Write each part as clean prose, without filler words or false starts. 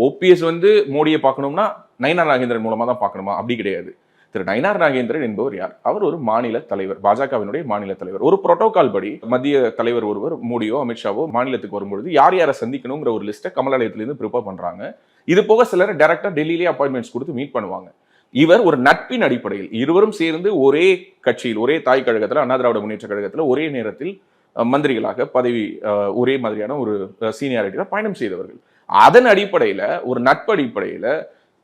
OPS வந்து மோடியை பார்க்கணும்னா நயினார் நாகேந்திரன் மூலமா தான் பார்க்கணுமா? அப்படி கிடையாது. திரு நயினார் நாகேந்திரன் என்பவர் யார்? அவர் ஒரு மாநில தலைவர், பாஜகவினுடைய மாநில தலைவர். ஒரு புரோட்டோகால் படி மத்திய தலைவர் ஒருவர் மோடியோ அமித்ஷாவோ மாநிலத்துக்கு வரும்பொழுது யார் யாரை சந்திக்கணுங்கிற ஒரு லிஸ்ட்டை கமலாலயத்திலிருந்து ப்ரிப்பேர் பண்றாங்க. இது போக சிலர் டைரக்டா டெல்லியிலே அப்பாயின்மெண்ட்ஸ் கொடுத்து மீட் பண்ணுவாங்க. இவர் ஒரு நட்பின் அடிப்படையில் இருவரும் சேர்ந்து ஒரே கட்சியில், ஒரே தாய் கழகத்தில், அண்ணா திராவிட முன்னேற்ற கழகத்தில் ஒரே நேரத்தில் மந்திரிகளாக பதவி ஒரே மாதிரியான ஒரு சீனியாரிட்டியில் பயணம் செய்தவர்கள். அதன் அடிப்படையில் ஒரு நட்பு அடிப்படையில்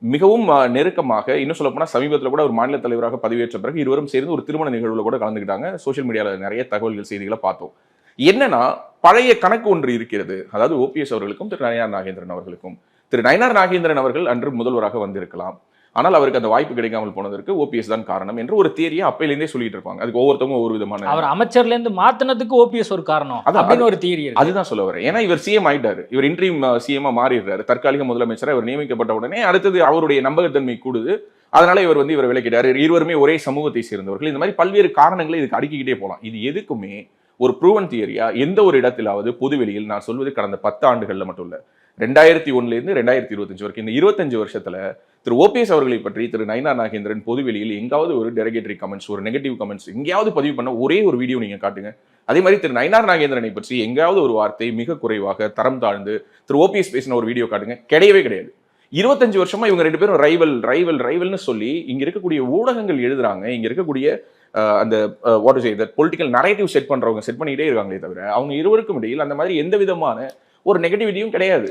மிகவும் நெருக்கமாக, இன்னும் சொல்ல போனால் சமீபத்தில் கூட ஒரு மாநில தலைவராக பதவியேற்ற பிறகு இருவரும் சேர்ந்து ஒரு திருமண நிகழ்வுல கூட கலந்துக்கிட்டாங்க. சோசியல் மீடியாவில் நிறைய தகவல்கள் செய்திகளை பார்த்தோம். என்னன்னா, பழைய கணக்கு ஒன்று இருக்கிறது. அதாவது ஓபிஎஸ் அவர்களுக்கும் திரு நயினார் நாகேந்திரன் அவர்களுக்கும். திரு நயினார் நாகேந்திரன் அவர்கள் அன்று முதல்வராக வந்திருக்கலாம். ஆனால் அவருக்கு அந்த வாய்ப்பு கிடைக்காமல் போனதற்கு ஓபிஎஸ் தான் காரணம் என்று ஒரு தியரியை அப்பையிலேருந்தே சொல்லிட்டு இருப்பாங்க. அதுக்கு ஒவ்வொருத்தவங்க ஒவ்வொரு விதமான, அவர் அமைச்சர்ல இருந்து மாத்தினதுக்கு ஓபிஎஸ் ஒரு காரணம் அப்படின்னு ஒரு தியரி இருக்கு. அதுதான் சொல்ல வரேன். ஏன்னா இவர் சிஎம் ஆயிட்டாரு, இவர் இன்ட்ரீம் சிஎம் மாறிடுறாரு. தற்காலிக முதலமைச்சராக இவர் நியமிக்கப்பட்ட உடனே அடுத்தது அவருடைய நம்பகத்தன்மை கூடுது. அதனால இவர் வந்து இவர் விலக்கிட்டாரு. இருவருமே ஒரே சமூகத்தை சேர்ந்தவர்கள். இந்த மாதிரி பல்வேறு காரணங்களை இதுக்கு அடுக்கிக்கிட்டே போகலாம். இது எதுக்குமே ஒரு ப்ரூவன் தியரியா எந்த ஒரு இடத்திலாவது பொதுவெளியில், நான் சொல்வது கடந்த 10 ஆண்டுகள்ல மட்டும் இல்ல, 2001 இருந்து 2025 வரைக்கும் இந்த 25 வருஷத்துல திரு ஓபிஎஸ் அவர்களை பற்றி திரு நயினார் நாகேந்திரன் பொதுவெளியில் எங்காவது ஒரு டெரகேட்டரி கமெண்ட்ஸ், ஒரு நெகட்டிவ் கமெண்ட்ஸ் எங்கேயாவது பதிவு பண்ண ஒரே ஒரு வீடியோ நீங்க காட்டுங்க. அதே மாதிரி திரு நயினார் நாகேந்திரனை பற்றி எங்காவது ஒரு வார்த்தை மிக குறைவாக தரம் தாழ்ந்து திரு ஓபிஎஸ் பேசின ஒரு வீடியோ காட்டுங்க. கிடையவே கிடையாது. 25 வருஷமா இவங்க ரெண்டு பேரும் ரைவல்னு சொல்லி இங்க இருக்கக்கூடிய ஊடகங்கள் எழுதுறாங்க. இங்க இருக்கக்கூடிய அந்த what is that political narrative set பண்றவங்க செட் பண்ணிக்கிட்டே இருக்காங்களே தவிர அவங்க இருவருக்கும் இடையில் அந்த மாதிரி எந்த விதமான ஒரு நெகட்டிவிட்டியும் கிடையாது.